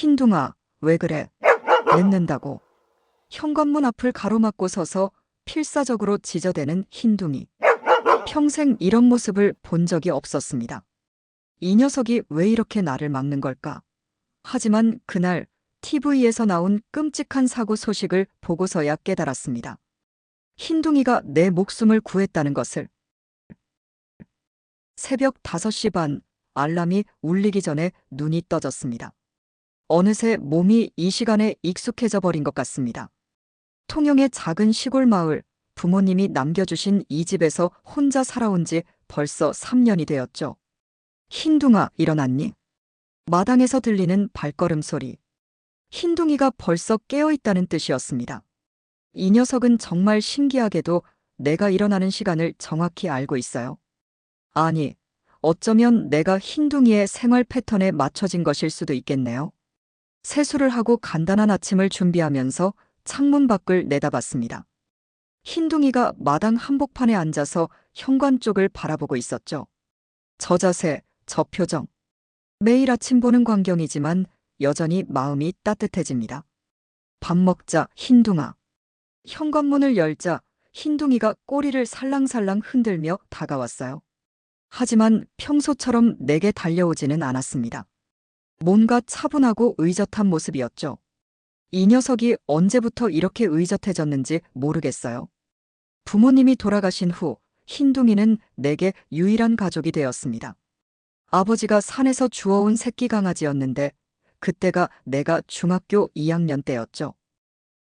흰둥아, 왜 그래? 냈는다고. 현관문 앞을 가로막고 서서 필사적으로 지저대는 흰둥이. 평생 이런 모습을 본 적이 없었습니다. 이 녀석이 왜 이렇게 나를 막는 걸까? 하지만 그날 TV에서 나온 끔찍한 사고 소식을 보고서야 깨달았습니다. 흰둥이가 내 목숨을 구했다는 것을. 새벽 5시 반, 알람이 울리기 전에 눈이 떠졌습니다. 어느새 몸이 이 시간에 익숙해져 버린 것 같습니다. 통영의 작은 시골 마을, 부모님이 남겨주신 이 집에서 혼자 살아온 지 벌써 3년이 되었죠. 흰둥아, 일어났니? 마당에서 들리는 발걸음 소리. 흰둥이가 벌써 깨어있다는 뜻이었습니다. 이 녀석은 정말 신기하게도 내가 일어나는 시간을 정확히 알고 있어요. 아니, 어쩌면 내가 흰둥이의 생활 패턴에 맞춰진 것일 수도 있겠네요. 세수를 하고 간단한 아침을 준비하면서 창문 밖을 내다봤습니다. 흰둥이가 마당 한복판에 앉아서 현관 쪽을 바라보고 있었죠. 저 자세, 저 표정. 매일 아침 보는 광경이지만 여전히 마음이 따뜻해집니다. 밥 먹자, 흰둥아. 현관문을 열자 흰둥이가 꼬리를 살랑살랑 흔들며 다가왔어요. 하지만 평소처럼 내게 달려오지는 않았습니다. 뭔가 차분하고 의젓한 모습이었죠. 이 녀석이 언제부터 이렇게 의젓해졌는지 모르겠어요. 부모님이 돌아가신 후 흰둥이는 내게 유일한 가족이 되었습니다. 아버지가 산에서 주워온 새끼 강아지였는데 그때가 내가 중학교 2학년 때였죠.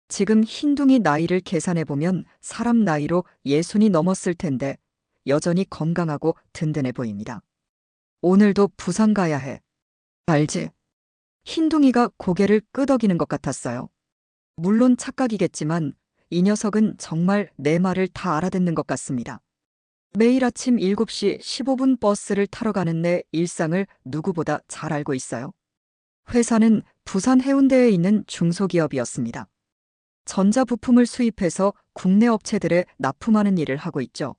지금 흰둥이 나이를 계산해보면 사람 나이로 60이 넘었을 텐데 여전히 건강하고 든든해 보입니다. 오늘도 부산 가야 해. 알지? 흰둥이가 고개를 끄덕이는 것 같았어요. 물론 착각이겠지만 이 녀석은 정말 내 말을 다 알아듣는 것 같습니다. 매일 아침 7시 15분 버스를 타러 가는 내 일상을 누구보다 잘 알고 있어요. 회사는 부산 해운대에 있는 중소기업이었습니다. 전자부품을 수입해서 국내 업체들에 납품하는 일을 하고 있죠.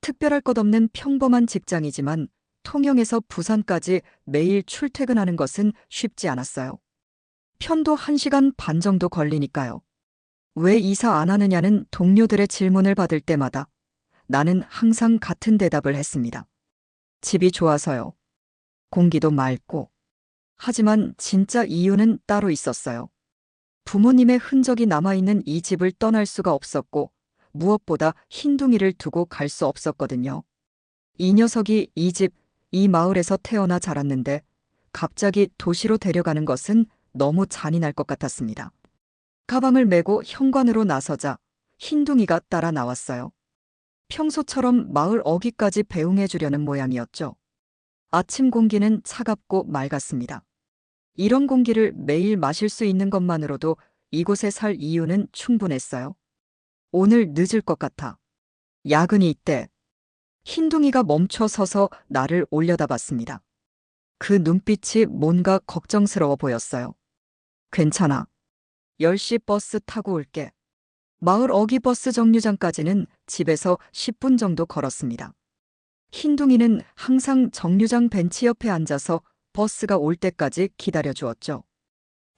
특별할 것 없는 평범한 직장이지만 통영에서 부산까지 매일 출퇴근하는 것은 쉽지 않았어요. 편도 1시간 반 정도 걸리니까요. 왜 이사 안 하느냐는 동료들의 질문을 받을 때마다 나는 항상 같은 대답을 했습니다. 집이 좋아서요. 공기도 맑고. 하지만 진짜 이유는 따로 있었어요. 부모님의 흔적이 남아있는 이 집을 떠날 수가 없었고 무엇보다 흰둥이를 두고 갈 수 없었거든요. 이 녀석이 이 집, 이 마을에서 태어나 자랐는데 갑자기 도시로 데려가는 것은 너무 잔인할 것 같았습니다. 가방을 메고 현관으로 나서자 흰둥이가 따라 나왔어요. 평소처럼 마을 어귀까지 배웅해 주려는 모양이었죠. 아침 공기는 차갑고 맑았습니다. 이런 공기를 매일 마실 수 있는 것만으로도 이곳에 살 이유는 충분했어요. 오늘 늦을 것 같아. 야근이 있대. 흰둥이가 멈춰 서서 나를 올려다봤습니다. 그 눈빛이 뭔가 걱정스러워 보였어요. 괜찮아. 10시 버스 타고 올게. 마을 어귀버스 정류장까지는 집에서 10분 정도 걸었습니다. 흰둥이는 항상 정류장 벤치 옆에 앉아서 버스가 올 때까지 기다려 주었죠.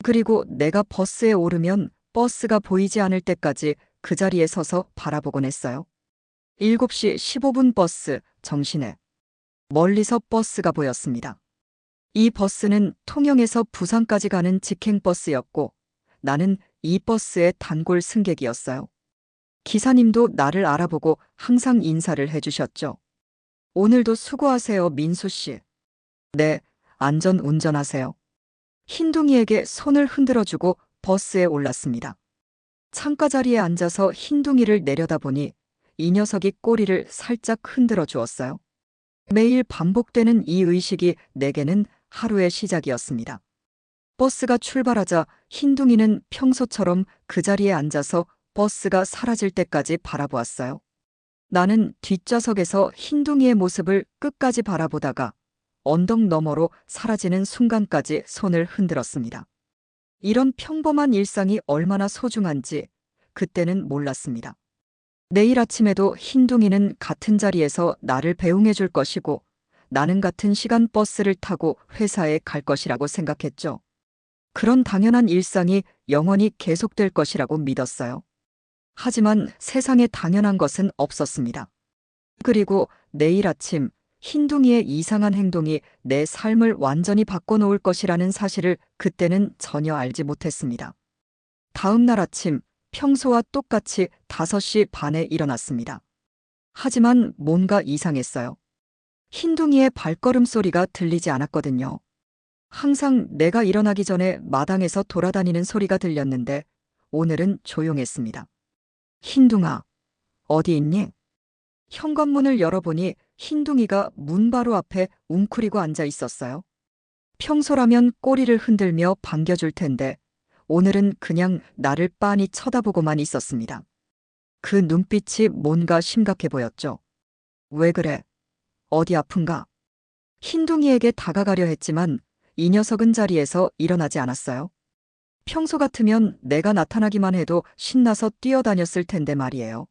그리고 내가 버스에 오르면 버스가 보이지 않을 때까지 그 자리에 서서 바라보곤 했어요. 7시 15분 버스, 정시내. 멀리서 버스가 보였습니다. 이 버스는 통영에서 부산까지 가는 직행버스였고 나는 이 버스의 단골 승객이었어요. 기사님도 나를 알아보고 항상 인사를 해주셨죠. 오늘도 수고하세요, 민수 씨. 네, 안전 운전하세요. 흰둥이에게 손을 흔들어주고 버스에 올랐습니다. 창가 자리에 앉아서 흰둥이를 내려다보니 이 녀석이 꼬리를 살짝 흔들어 주었어요. 매일 반복되는 이 의식이 내게는 하루의 시작이었습니다. 버스가 출발하자 흰둥이는 평소처럼 그 자리에 앉아서 버스가 사라질 때까지 바라보았어요. 나는 뒷좌석에서 흰둥이의 모습을 끝까지 바라보다가 언덕 너머로 사라지는 순간까지 손을 흔들었습니다. 이런 평범한 일상이 얼마나 소중한지 그때는 몰랐습니다. 내일 아침에도 흰둥이는 같은 자리에서 나를 배웅해 줄 것이고 나는 같은 시간 버스를 타고 회사에 갈 것이라고 생각했죠. 그런 당연한 일상이 영원히 계속될 것이라고 믿었어요. 하지만 세상에 당연한 것은 없었습니다. 그리고 내일 아침 흰둥이의 이상한 행동이 내 삶을 완전히 바꿔놓을 것이라는 사실을 그때는 전혀 알지 못했습니다. 다음 날 아침 평소와 똑같이 5시 반에 일어났습니다. 하지만 뭔가 이상했어요. 흰둥이의 발걸음 소리가 들리지 않았거든요. 항상 내가 일어나기 전에 마당에서 돌아다니는 소리가 들렸는데 오늘은 조용했습니다. 흰둥아, 어디 있니? 현관문을 열어보니 흰둥이가 문 바로 앞에 웅크리고 앉아 있었어요. 평소라면 꼬리를 흔들며 반겨줄 텐데 오늘은 그냥 나를 빤히 쳐다보고만 있었습니다. 그 눈빛이 뭔가 심각해 보였죠. 왜 그래? 어디 아픈가? 흰둥이에게 다가가려 했지만 이 녀석은 자리에서 일어나지 않았어요. 평소 같으면 내가 나타나기만 해도 신나서 뛰어다녔을 텐데 말이에요.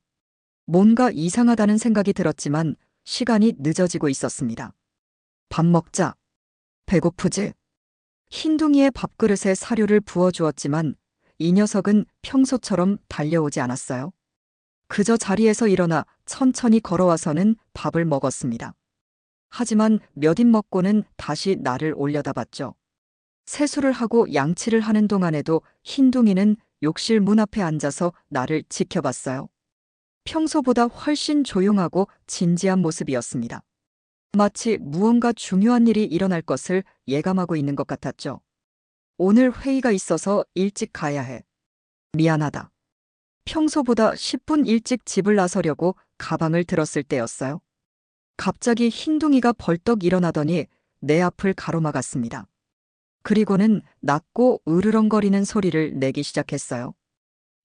뭔가 이상하다는 생각이 들었지만 시간이 늦어지고 있었습니다. 밥 먹자. 배고프지? 흰둥이의 밥그릇에 사료를 부어주었지만 이 녀석은 평소처럼 달려오지 않았어요. 그저 자리에서 일어나 천천히 걸어와서는 밥을 먹었습니다. 하지만 몇 입 먹고는 다시 나를 올려다봤죠. 세수를 하고 양치를 하는 동안에도 흰둥이는 욕실 문 앞에 앉아서 나를 지켜봤어요. 평소보다 훨씬 조용하고 진지한 모습이었습니다. 마치 무언가 중요한 일이 일어날 것을 예감하고 있는 것 같았죠. 오늘 회의가 있어서 일찍 가야 해. 미안하다. 평소보다 10분 일찍 집을 나서려고 가방을 들었을 때였어요. 갑자기 흰둥이가 벌떡 일어나더니 내 앞을 가로막았습니다. 그리고는 낮고 으르렁거리는 소리를 내기 시작했어요.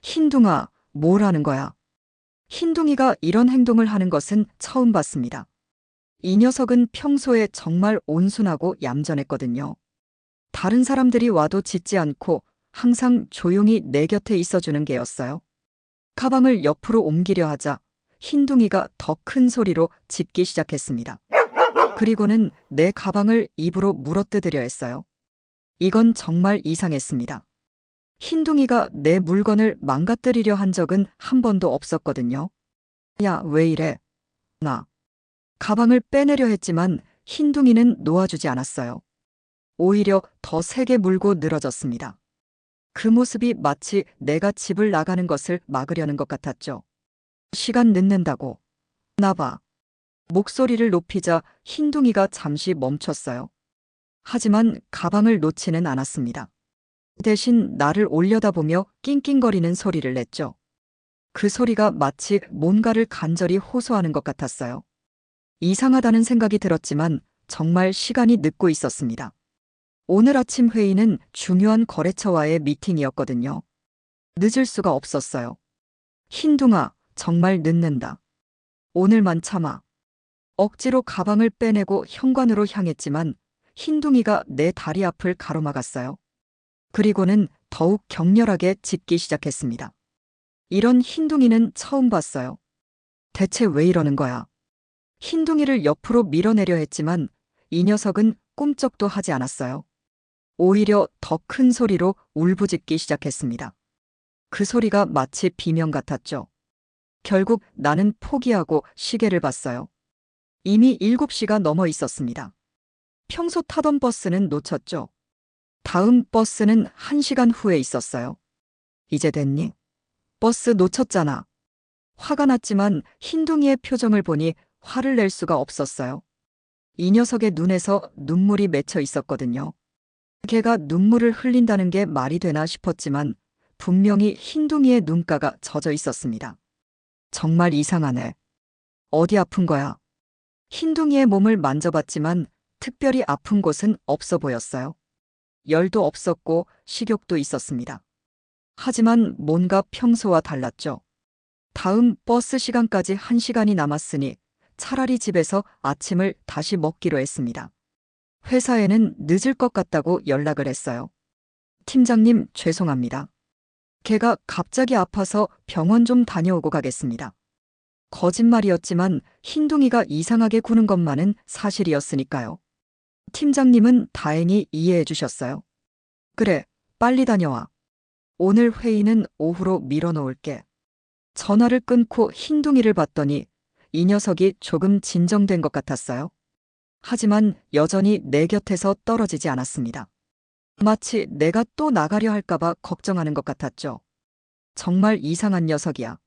흰둥아, 뭘 하는 거야? 흰둥이가 이런 행동을 하는 것은 처음 봤습니다. 이 녀석은 평소에 정말 온순하고 얌전했거든요. 다른 사람들이 와도 짖지 않고 항상 조용히 내 곁에 있어주는 개였어요. 가방을 옆으로 옮기려 하자 흰둥이가 더 큰 소리로 짖기 시작했습니다. 그리고는 내 가방을 입으로 물어뜯으려 했어요. 이건 정말 이상했습니다. 흰둥이가 내 물건을 망가뜨리려 한 적은 한 번도 없었거든요. 야, 왜 이래? 나. 가방을 빼내려 했지만 흰둥이는 놓아주지 않았어요. 오히려 더 세게 물고 늘어졌습니다. 그 모습이 마치 내가 집을 나가는 것을 막으려는 것 같았죠. 시간 늦는다고. 나봐. 목소리를 높이자 흰둥이가 잠시 멈췄어요. 하지만 가방을 놓지는 않았습니다. 대신 나를 올려다보며 낑낑거리는 소리를 냈죠. 그 소리가 마치 뭔가를 간절히 호소하는 것 같았어요. 이상하다는 생각이 들었지만 정말 시간이 늦고 있었습니다. 오늘 아침 회의는 중요한 거래처와의 미팅이었거든요. 늦을 수가 없었어요. 흰둥아, 정말 늦는다. 오늘만 참아. 억지로 가방을 빼내고 현관으로 향했지만 흰둥이가 내 다리 앞을 가로막았어요. 그리고는 더욱 격렬하게 짖기 시작했습니다. 이런 흰둥이는 처음 봤어요. 대체 왜 이러는 거야? 흰둥이를 옆으로 밀어내려 했지만 이 녀석은 꿈쩍도 하지 않았어요. 오히려 더 큰 소리로 울부짖기 시작했습니다. 그 소리가 마치 비명 같았죠. 결국 나는 포기하고 시계를 봤어요. 이미 7시가 넘어 있었습니다. 평소 타던 버스는 놓쳤죠. 다음 버스는 1시간 후에 있었어요. 이제 됐니? 버스 놓쳤잖아. 화가 났지만 흰둥이의 표정을 보니 화를 낼 수가 없었어요. 이 녀석의 눈에서 눈물이 맺혀 있었거든요. 걔가 눈물을 흘린다는 게 말이 되나 싶었지만 분명히 흰둥이의 눈가가 젖어 있었습니다. 정말 이상하네. 어디 아픈 거야? 흰둥이의 몸을 만져봤지만 특별히 아픈 곳은 없어 보였어요. 열도 없었고 식욕도 있었습니다. 하지만 뭔가 평소와 달랐죠. 다음 버스 시간까지 1시간이 남았으니 차라리 집에서 아침을 다시 먹기로 했습니다. 회사에는 늦을 것 같다고 연락을 했어요. 팀장님, 죄송합니다. 걔가 갑자기 아파서 병원 좀 다녀오고 가겠습니다. 거짓말이었지만 흰둥이가 이상하게 구는 것만은 사실이었으니까요. 팀장님은 다행히 이해해 주셨어요. 그래, 빨리 다녀와. 오늘 회의는 오후로 밀어놓을게. 전화를 끊고 흰둥이를 봤더니 이 녀석이 조금 진정된 것 같았어요. 하지만 여전히 내 곁에서 떨어지지 않았습니다. 마치 내가 또 나가려 할까봐 걱정하는 것 같았죠. 정말 이상한 녀석이야.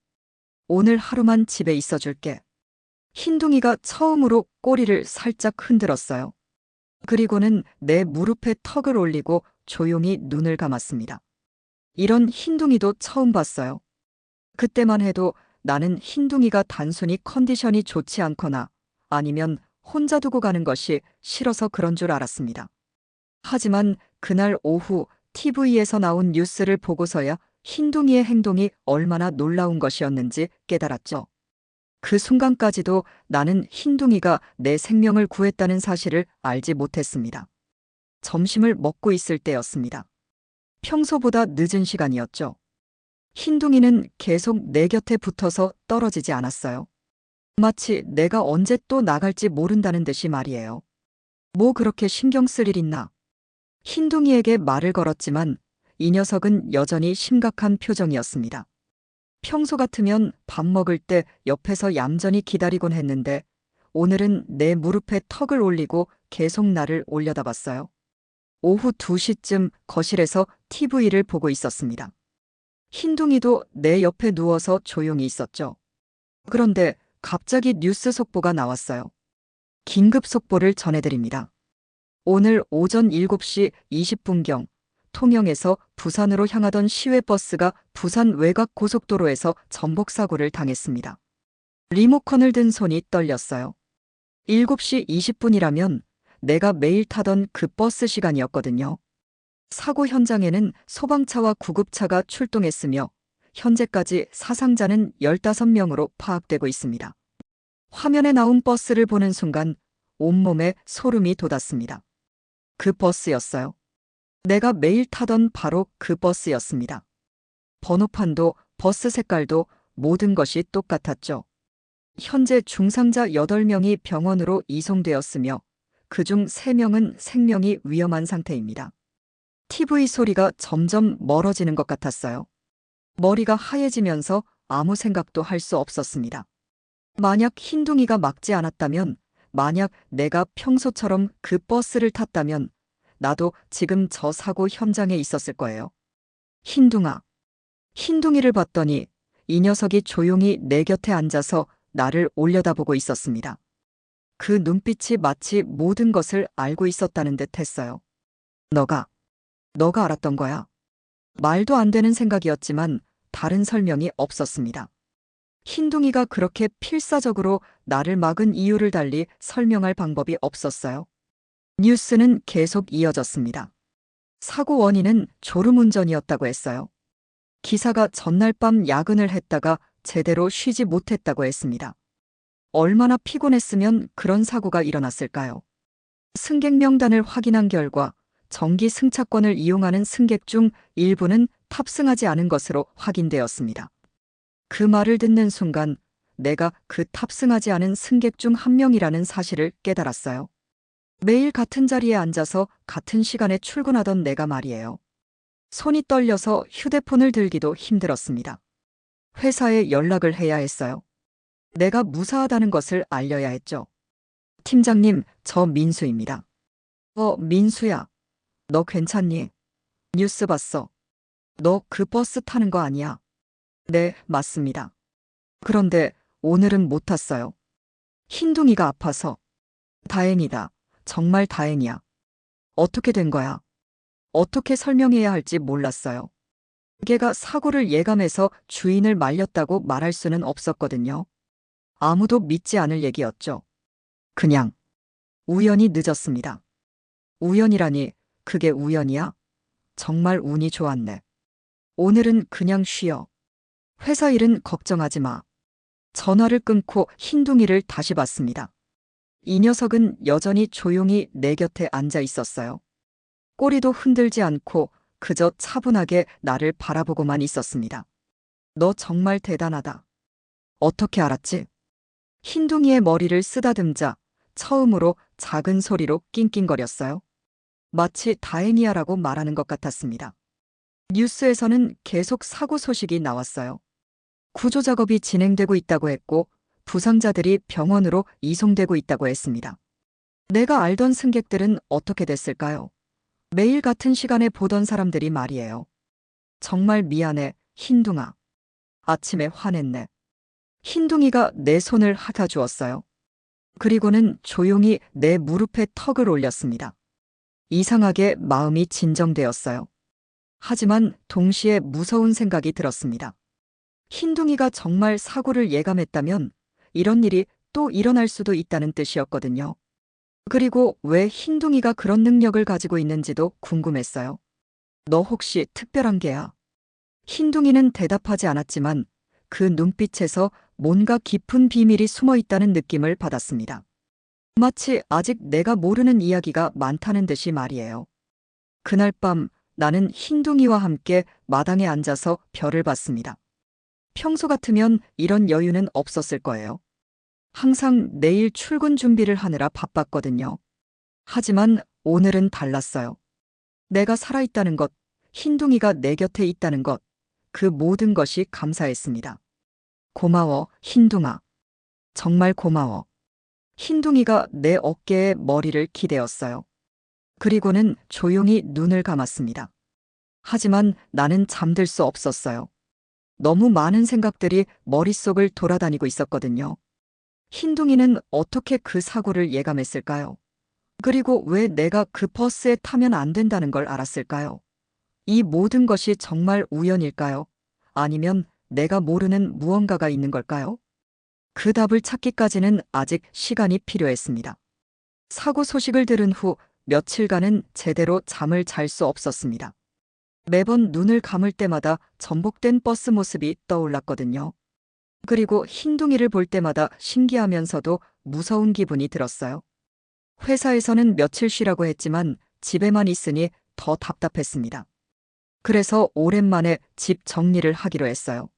오늘 하루만 집에 있어 줄게. 흰둥이가 처음으로 꼬리를 살짝 흔들었어요. 그리고는 내 무릎에 턱을 올리고 조용히 눈을 감았습니다. 이런 흰둥이도 처음 봤어요. 그때만 해도 나는 흰둥이가 단순히 컨디션이 좋지 않거나 아니면 혼자 두고 가는 것이 싫어서 그런 줄 알았습니다. 하지만 그날 오후 TV에서 나온 뉴스를 보고서야 흰둥이의 행동이 얼마나 놀라운 것이었는지 깨달았죠. 그 순간까지도 나는 흰둥이가 내 생명을 구했다는 사실을 알지 못했습니다. 점심을 먹고 있을 때였습니다. 평소보다 늦은 시간이었죠. 흰둥이는 계속 내 곁에 붙어서 떨어지지 않았어요. 마치 내가 언제 또 나갈지 모른다는 듯이 말이에요. 뭐 그렇게 신경 쓸 일 있나? 흰둥이에게 말을 걸었지만 이 녀석은 여전히 심각한 표정이었습니다. 평소 같으면 밥 먹을 때 옆에서 얌전히 기다리곤 했는데 오늘은 내 무릎에 턱을 올리고 계속 나를 올려다봤어요. 오후 2시쯤 거실에서 TV를 보고 있었습니다. 흰둥이도 내 옆에 누워서 조용히 있었죠. 그런데 갑자기 뉴스 속보가 나왔어요. 긴급 속보를 전해드립니다. 오늘 오전 7시 20분경 통영에서 부산으로 향하던 시외버스가 부산 외곽 고속도로에서 전복사고를 당했습니다. 리모컨을 든 손이 떨렸어요. 7시 20분이라면 내가 매일 타던 그 버스 시간이었거든요. 사고 현장에는 소방차와 구급차가 출동했으며 현재까지 사상자는 15명으로 파악되고 있습니다. 화면에 나온 버스를 보는 순간 온몸에 소름이 돋았습니다. 그 버스였어요. 내가 매일 타던 바로 그 버스였습니다. 번호판도 버스 색깔도 모든 것이 똑같았죠. 현재 중상자 8명이 병원으로 이송되었으며 그중 3명은 생명이 위험한 상태입니다. TV 소리가 점점 멀어지는 것 같았어요. 머리가 하얘지면서 아무 생각도 할 수 없었습니다. 만약 흰둥이가 막지 않았다면, 만약 내가 평소처럼 그 버스를 탔다면 나도 지금 저 사고 현장에 있었을 거예요. 흰둥아. 흰둥이를 봤더니 이 녀석이 조용히 내 곁에 앉아서 나를 올려다보고 있었습니다. 그 눈빛이 마치 모든 것을 알고 있었다는 듯 했어요. 너가 알았던 거야. 말도 안 되는 생각이었지만 다른 설명이 없었습니다. 흰둥이가 그렇게 필사적으로 나를 막은 이유를 달리 설명할 방법이 없었어요. 뉴스는 계속 이어졌습니다. 사고 원인은 졸음운전이었다고 했어요. 기사가 전날 밤 야근을 했다가 제대로 쉬지 못했다고 했습니다. 얼마나 피곤했으면 그런 사고가 일어났을까요? 승객 명단을 확인한 결과 정기 승차권을 이용하는 승객 중 일부는 탑승하지 않은 것으로 확인되었습니다. 그 말을 듣는 순간 내가 그 탑승하지 않은 승객 중 한 명이라는 사실을 깨달았어요. 매일 같은 자리에 앉아서 같은 시간에 출근하던 내가 말이에요. 손이 떨려서 휴대폰을 들기도 힘들었습니다. 회사에 연락을 해야 했어요. 내가 무사하다는 것을 알려야 했죠. 팀장님, 저 민수입니다. 민수야. 너 괜찮니? 뉴스 봤어. 너 그 버스 타는 거 아니야? 네, 맞습니다. 그런데 오늘은 못 탔어요. 흰둥이가 아파서. 다행이다. 정말 다행이야. 어떻게 된 거야? 어떻게 설명해야 할지 몰랐어요. 걔가 사고를 예감해서 주인을 말렸다고 말할 수는 없었거든요. 아무도 믿지 않을 얘기였죠. 그냥 우연히 늦었습니다. 우연이라니, 그게 우연이야? 정말 운이 좋았네. 오늘은 그냥 쉬어. 회사 일은 걱정하지 마. 전화를 끊고 흰둥이를 다시 봤습니다. 이 녀석은 여전히 조용히 내 곁에 앉아 있었어요. 꼬리도 흔들지 않고 그저 차분하게 나를 바라보고만 있었습니다. 너 정말 대단하다. 어떻게 알았지? 흰둥이의 머리를 쓰다듬자 처음으로 작은 소리로 낑낑거렸어요. 마치 다행이야라고 말하는 것 같았습니다. 뉴스에서는 계속 사고 소식이 나왔어요. 구조 작업이 진행되고 있다고 했고 부상자들이 병원으로 이송되고 있다고 했습니다. 내가 알던 승객들은 어떻게 됐을까요? 매일 같은 시간에 보던 사람들이 말이에요. 정말 미안해, 흰둥아. 아침에 화냈네. 흰둥이가 내 손을 핥아주었어요. 그리고는 조용히 내 무릎에 턱을 올렸습니다. 이상하게 마음이 진정되었어요. 하지만 동시에 무서운 생각이 들었습니다. 흰둥이가 정말 사고를 예감했다면 이런 일이 또 일어날 수도 있다는 뜻이었거든요. 그리고 왜 흰둥이가 그런 능력을 가지고 있는지도 궁금했어요. 너 혹시 특별한 개야? 흰둥이는 대답하지 않았지만 그 눈빛에서 뭔가 깊은 비밀이 숨어 있다는 느낌을 받았습니다. 마치 아직 내가 모르는 이야기가 많다는 듯이 말이에요. 그날 밤 나는 흰둥이와 함께 마당에 앉아서 별을 봤습니다. 평소 같으면 이런 여유는 없었을 거예요. 항상 내일 출근 준비를 하느라 바빴거든요. 하지만 오늘은 달랐어요. 내가 살아있다는 것, 흰둥이가 내 곁에 있다는 것, 그 모든 것이 감사했습니다. 고마워, 흰둥아. 정말 고마워. 흰둥이가 내 어깨에 머리를 기대었어요. 그리고는 조용히 눈을 감았습니다. 하지만 나는 잠들 수 없었어요. 너무 많은 생각들이 머릿속을 돌아다니고 있었거든요. 흰둥이는 어떻게 그 사고를 예감했을까요? 그리고 왜 내가 그 버스에 타면 안 된다는 걸 알았을까요? 이 모든 것이 정말 우연일까요? 아니면 내가 모르는 무언가가 있는 걸까요? 그 답을 찾기까지는 아직 시간이 필요했습니다. 사고 소식을 들은 후 며칠간은 제대로 잠을 잘 수 없었습니다. 매번 눈을 감을 때마다 전복된 버스 모습이 떠올랐거든요. 그리고 흰둥이를 볼 때마다 신기하면서도 무서운 기분이 들었어요. 회사에서는 며칠 쉬라고 했지만 집에만 있으니 더 답답했습니다. 그래서 오랜만에 집 정리를 하기로 했어요.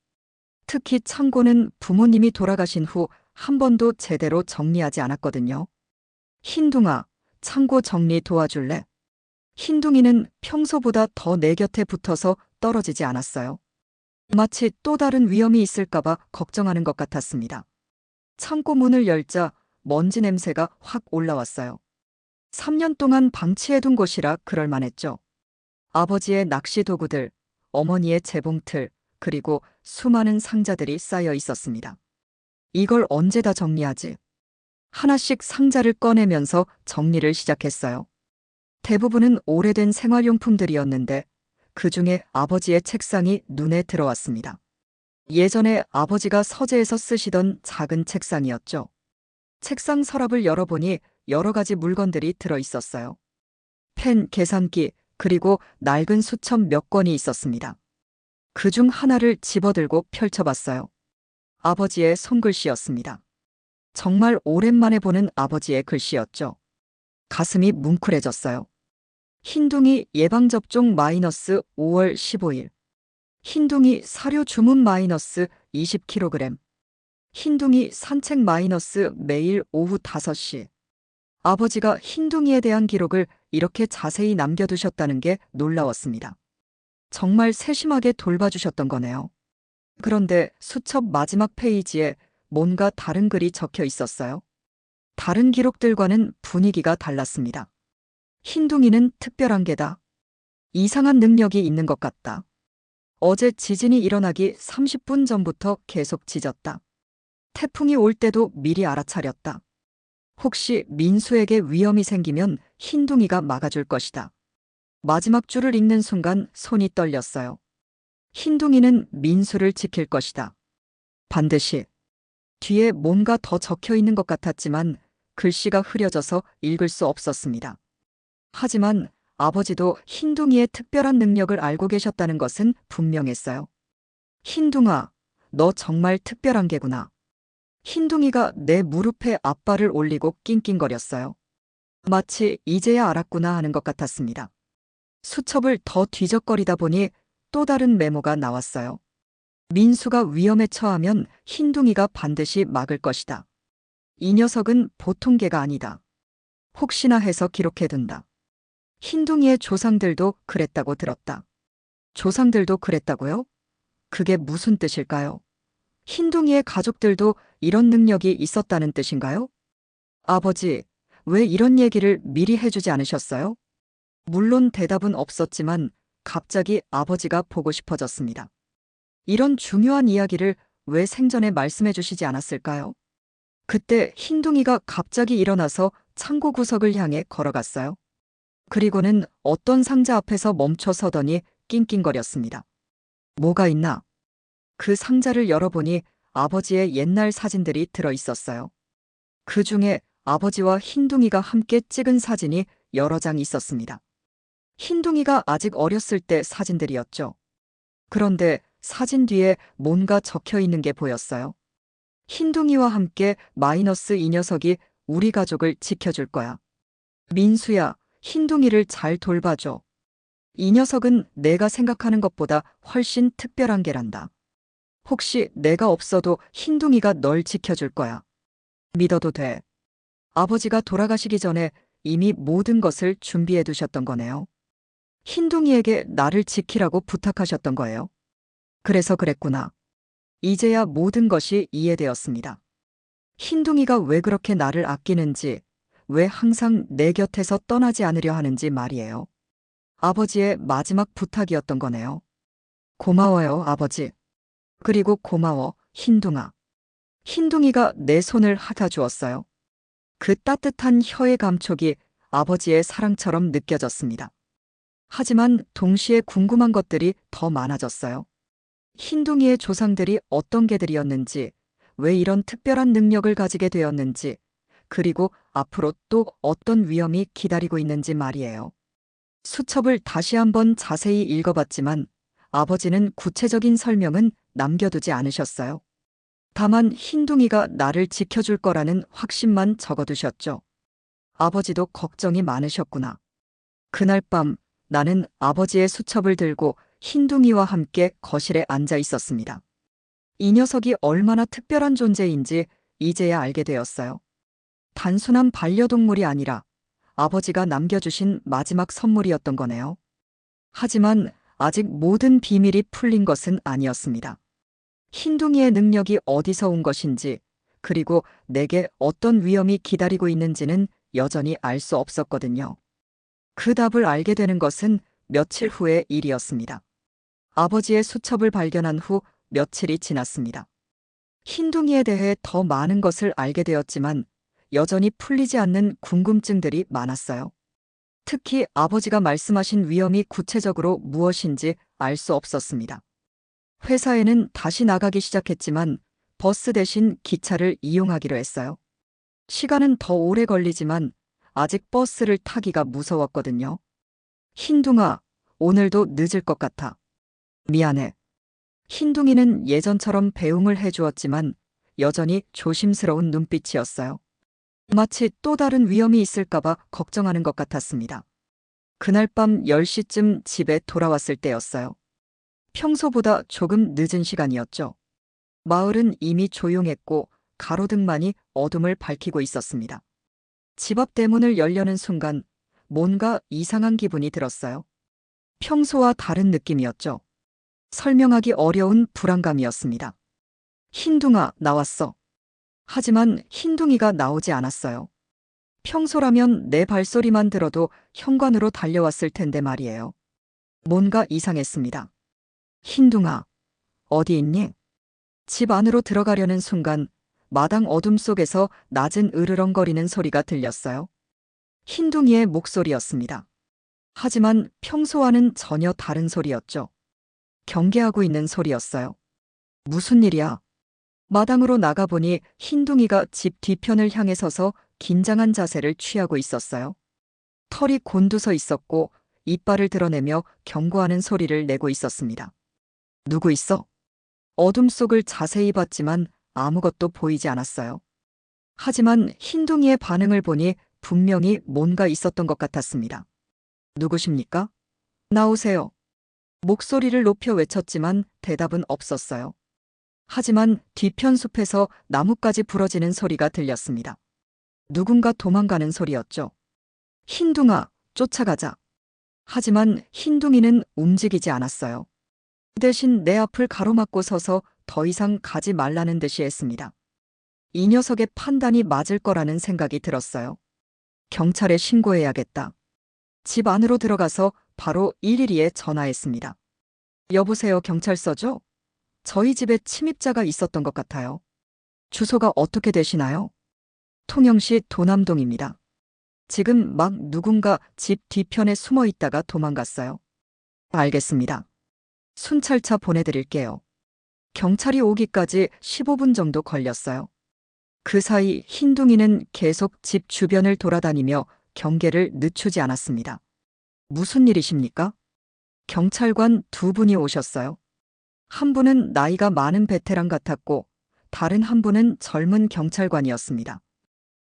특히 창고는 부모님이 돌아가신 후 한 번도 제대로 정리하지 않았거든요. 흰둥아, 창고 정리 도와줄래? 흰둥이는 평소보다 더 내 곁에 붙어서 떨어지지 않았어요. 마치 또 다른 위험이 있을까봐 걱정하는 것 같았습니다. 창고 문을 열자 먼지 냄새가 확 올라왔어요. 3년 동안 방치해둔 곳이라 그럴만했죠. 아버지의 낚시 도구들, 어머니의 재봉틀, 그리고 수많은 상자들이 쌓여 있었습니다. 이걸 언제 다 정리하지? 하나씩 상자를 꺼내면서 정리를 시작했어요. 대부분은 오래된 생활용품들이었는데 그 중에 아버지의 책상이 눈에 들어왔습니다. 예전에 아버지가 서재에서 쓰시던 작은 책상이었죠. 책상 서랍을 열어보니 여러 가지 물건들이 들어 있었어요. 펜, 계산기, 그리고 낡은 수첩 몇 권이 있었습니다. 그중 하나를 집어들고 펼쳐봤어요. 아버지의 손글씨였습니다. 정말 오랜만에 보는 아버지의 글씨였죠. 가슴이 뭉클해졌어요. 흰둥이 예방접종 마이너스 5월 15일. 흰둥이 사료 주문 마이너스 20kg. 흰둥이 산책 마이너스 매일 오후 5시. 아버지가 흰둥이에 대한 기록을 이렇게 자세히 남겨두셨다는 게 놀라웠습니다. 정말 세심하게 돌봐주셨던 거네요. 그런데 수첩 마지막 페이지에 뭔가 다른 글이 적혀 있었어요. 다른 기록들과는 분위기가 달랐습니다. 흰둥이는 특별한 개다. 이상한 능력이 있는 것 같다. 어제 지진이 일어나기 30분 전부터 계속 짖었다. 태풍이 올 때도 미리 알아차렸다. 혹시 민수에게 위험이 생기면 흰둥이가 막아줄 것이다. 마지막 줄을 읽는 순간 손이 떨렸어요. 흰둥이는 민수를 지킬 것이다. 반드시. 뒤에 뭔가 더 적혀 있는 것 같았지만 글씨가 흐려져서 읽을 수 없었습니다. 하지만 아버지도 흰둥이의 특별한 능력을 알고 계셨다는 것은 분명했어요. 흰둥아, 너 정말 특별한 개구나. 흰둥이가 내 무릎에 앞발을 올리고 낑낑거렸어요. 마치 이제야 알았구나 하는 것 같았습니다. 수첩을 더 뒤적거리다 보니 또 다른 메모가 나왔어요. 민수가 위험에 처하면 흰둥이가 반드시 막을 것이다. 이 녀석은 보통 개가 아니다. 혹시나 해서 기록해둔다. 흰둥이의 조상들도 그랬다고 들었다. 조상들도 그랬다고요? 그게 무슨 뜻일까요? 흰둥이의 가족들도 이런 능력이 있었다는 뜻인가요? 아버지, 왜 이런 얘기를 미리 해주지 않으셨어요? 물론 대답은 없었지만 갑자기 아버지가 보고 싶어졌습니다. 이런 중요한 이야기를 왜 생전에 말씀해 주시지 않았을까요? 그때 흰둥이가 갑자기 일어나서 창고 구석을 향해 걸어갔어요. 그리고는 어떤 상자 앞에서 멈춰 서더니 낑낑거렸습니다. 뭐가 있나? 그 상자를 열어보니 아버지의 옛날 사진들이 들어 있었어요. 그 중에 아버지와 흰둥이가 함께 찍은 사진이 여러 장 있었습니다. 흰둥이가 아직 어렸을 때 사진들이었죠. 그런데 사진 뒤에 뭔가 적혀 있는 게 보였어요. 흰둥이와 함께 마이너스 이 녀석이 우리 가족을 지켜줄 거야. 민수야, 흰둥이를 잘 돌봐줘. 이 녀석은 내가 생각하는 것보다 훨씬 특별한 개란다. 혹시 내가 없어도 흰둥이가 널 지켜줄 거야. 믿어도 돼. 아버지가 돌아가시기 전에 이미 모든 것을 준비해 두셨던 거네요. 흰둥이에게 나를 지키라고 부탁하셨던 거예요. 그래서 그랬구나. 이제야 모든 것이 이해되었습니다. 흰둥이가 왜 그렇게 나를 아끼는지, 왜 항상 내 곁에서 떠나지 않으려 하는지 말이에요. 아버지의 마지막 부탁이었던 거네요. 고마워요, 아버지. 그리고 고마워, 흰둥아. 흰둥이가 내 손을 핥아주었어요. 그 따뜻한 혀의 감촉이 아버지의 사랑처럼 느껴졌습니다. 하지만 동시에 궁금한 것들이 더 많아졌어요. 흰둥이의 조상들이 어떤 개들이었는지, 왜 이런 특별한 능력을 가지게 되었는지, 그리고 앞으로 또 어떤 위험이 기다리고 있는지 말이에요. 수첩을 다시 한번 자세히 읽어봤지만 아버지는 구체적인 설명은 남겨두지 않으셨어요. 다만 흰둥이가 나를 지켜줄 거라는 확신만 적어두셨죠. 아버지도 걱정이 많으셨구나. 그날 밤 나는 아버지의 수첩을 들고 흰둥이와 함께 거실에 앉아 있었습니다. 이 녀석이 얼마나 특별한 존재인지 이제야 알게 되었어요. 단순한 반려동물이 아니라 아버지가 남겨주신 마지막 선물이었던 거네요. 하지만 아직 모든 비밀이 풀린 것은 아니었습니다. 흰둥이의 능력이 어디서 온 것인지, 그리고 내게 어떤 위험이 기다리고 있는지는 여전히 알 수 없었거든요. 그 답을 알게 되는 것은 며칠 후의 일이었습니다. 아버지의 수첩을 발견한 후 며칠이 지났습니다. 흰둥이에 대해 더 많은 것을 알게 되었지만 여전히 풀리지 않는 궁금증들이 많았어요. 특히 아버지가 말씀하신 위험이 구체적으로 무엇인지 알 수 없었습니다. 회사에는 다시 나가기 시작했지만 버스 대신 기차를 이용하기로 했어요. 시간은 더 오래 걸리지만 아직 버스를 타기가 무서웠거든요. 흰둥아, 오늘도 늦을 것 같아. 미안해. 흰둥이는 예전처럼 배웅을 해주었지만 여전히 조심스러운 눈빛이었어요. 마치 또 다른 위험이 있을까봐 걱정하는 것 같았습니다. 그날 밤 10시쯤 집에 돌아왔을 때였어요. 평소보다 조금 늦은 시간이었죠. 마을은 이미 조용했고 가로등만이 어둠을 밝히고 있었습니다. 집 앞 대문을 열려는 순간 뭔가 이상한 기분이 들었어요. 평소와 다른 느낌이었죠. 설명하기 어려운 불안감이었습니다. 흰둥아, 나왔어. 하지만 흰둥이가 나오지 않았어요. 평소라면 내 발소리만 들어도 현관으로 달려왔을 텐데 말이에요. 뭔가 이상했습니다. 흰둥아, 어디 있니? 집 안으로 들어가려는 순간 마당 어둠 속에서 낮은 으르렁거리는 소리가 들렸어요. 흰둥이의 목소리였습니다. 하지만 평소와는 전혀 다른 소리였죠. 경계하고 있는 소리였어요. 무슨 일이야? 마당으로 나가보니 흰둥이가 집 뒤편을 향해 서서 긴장한 자세를 취하고 있었어요. 털이 곤두서 있었고 이빨을 드러내며 경고하는 소리를 내고 있었습니다. 누구 있어? 어둠 속을 자세히 봤지만 아무것도 보이지 않았어요. 하지만 흰둥이의 반응을 보니 분명히 뭔가 있었던 것 같았습니다. 누구십니까? 나오세요. 목소리를 높여 외쳤지만 대답은 없었어요. 하지만 뒤편 숲에서 나뭇가지 부러지는 소리가 들렸습니다. 누군가 도망가는 소리였죠. 흰둥아, 쫓아가자. 하지만 흰둥이는 움직이지 않았어요. 대신 내 앞을 가로막고 서서 더 이상 가지 말라는 듯이 했습니다. 이 녀석의 판단이 맞을 거라는 생각이 들었어요. 경찰에 신고해야겠다. 집 안으로 들어가서 바로 112에 전화했습니다. 여보세요, 경찰서죠? 저희 집에 침입자가 있었던 것 같아요. 주소가 어떻게 되시나요? 통영시 도남동입니다. 지금 막 누군가 집 뒤편에 숨어 있다가 도망갔어요. 알겠습니다. 순찰차 보내드릴게요. 경찰이 오기까지 15분 정도 걸렸어요. 그 사이 흰둥이는 계속 집 주변을 돌아다니며 경계를 늦추지 않았습니다. 무슨 일이십니까? 경찰관 두 분이 오셨어요. 한 분은 나이가 많은 베테랑 같았고 다른 한 분은 젊은 경찰관이었습니다.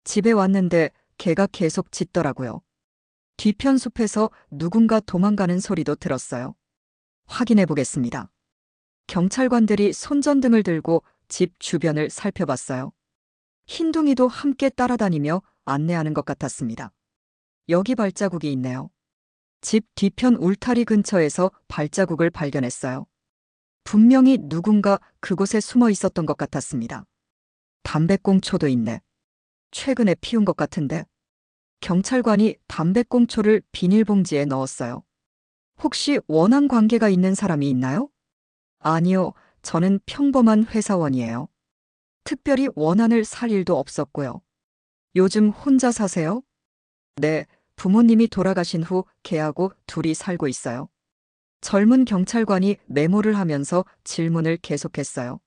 집에 왔는데 개가 계속 짖더라고요. 뒤편 숲에서 누군가 도망가는 소리도 들었어요. 확인해 보겠습니다. 경찰관들이 손전등을 들고 집 주변을 살펴봤어요. 흰둥이도 함께 따라다니며 안내하는 것 같았습니다. 여기 발자국이 있네요. 집 뒤편 울타리 근처에서 발자국을 발견했어요. 분명히 누군가 그곳에 숨어 있었던 것 같았습니다. 담배꽁초도 있네. 최근에 피운 것 같은데. 경찰관이 담배꽁초를 비닐봉지에 넣었어요. 혹시 원한 관계가 있는 사람이 있나요? 아니요, 저는 평범한 회사원이에요. 특별히 원한을 살 일도 없었고요. 요즘 혼자 사세요? 네, 부모님이 돌아가신 후 개하고 둘이 살고 있어요. 젊은 경찰관이 메모를 하면서 질문을 계속했어요.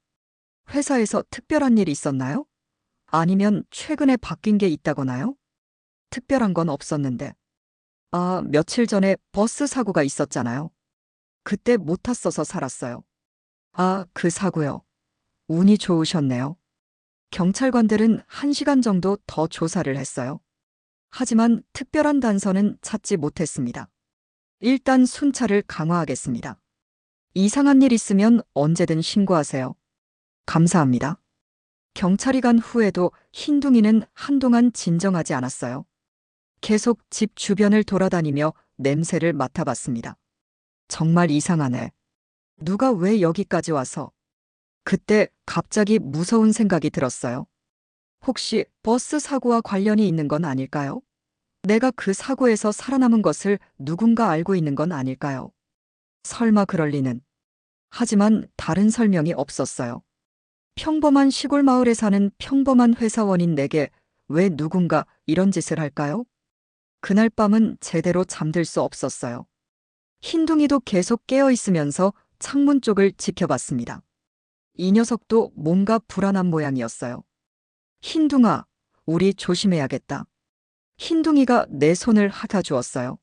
회사에서 특별한 일이 있었나요? 아니면 최근에 바뀐 게 있다거나요? 특별한 건 없었는데. 아, 며칠 전에 버스 사고가 있었잖아요. 그때 못 탔어서 살았어요. 아, 그 사고요. 운이 좋으셨네요. 경찰관들은 1시간 정도 더 조사를 했어요. 하지만 특별한 단서는 찾지 못했습니다. 일단 순찰을 강화하겠습니다. 이상한 일 있으면 언제든 신고하세요. 감사합니다. 경찰이 간 후에도 흰둥이는 한동안 진정하지 않았어요. 계속 집 주변을 돌아다니며 냄새를 맡아봤습니다. 정말 이상하네. 누가 왜 여기까지 와서? 그때 갑자기 무서운 생각이 들었어요. 혹시 버스 사고와 관련이 있는 건 아닐까요? 내가 그 사고에서 살아남은 것을 누군가 알고 있는 건 아닐까요? 설마 그럴 리는. 하지만 다른 설명이 없었어요. 평범한 시골 마을에 사는 평범한 회사원인 내게 왜 누군가 이런 짓을 할까요? 그날 밤은 제대로 잠들 수 없었어요. 흰둥이도 계속 깨어 있으면서 창문 쪽을 지켜봤습니다. 이 녀석도 뭔가 불안한 모양이었어요. 흰둥아, 우리 조심해야겠다. 흰둥이가 내 손을 핥아주었어요.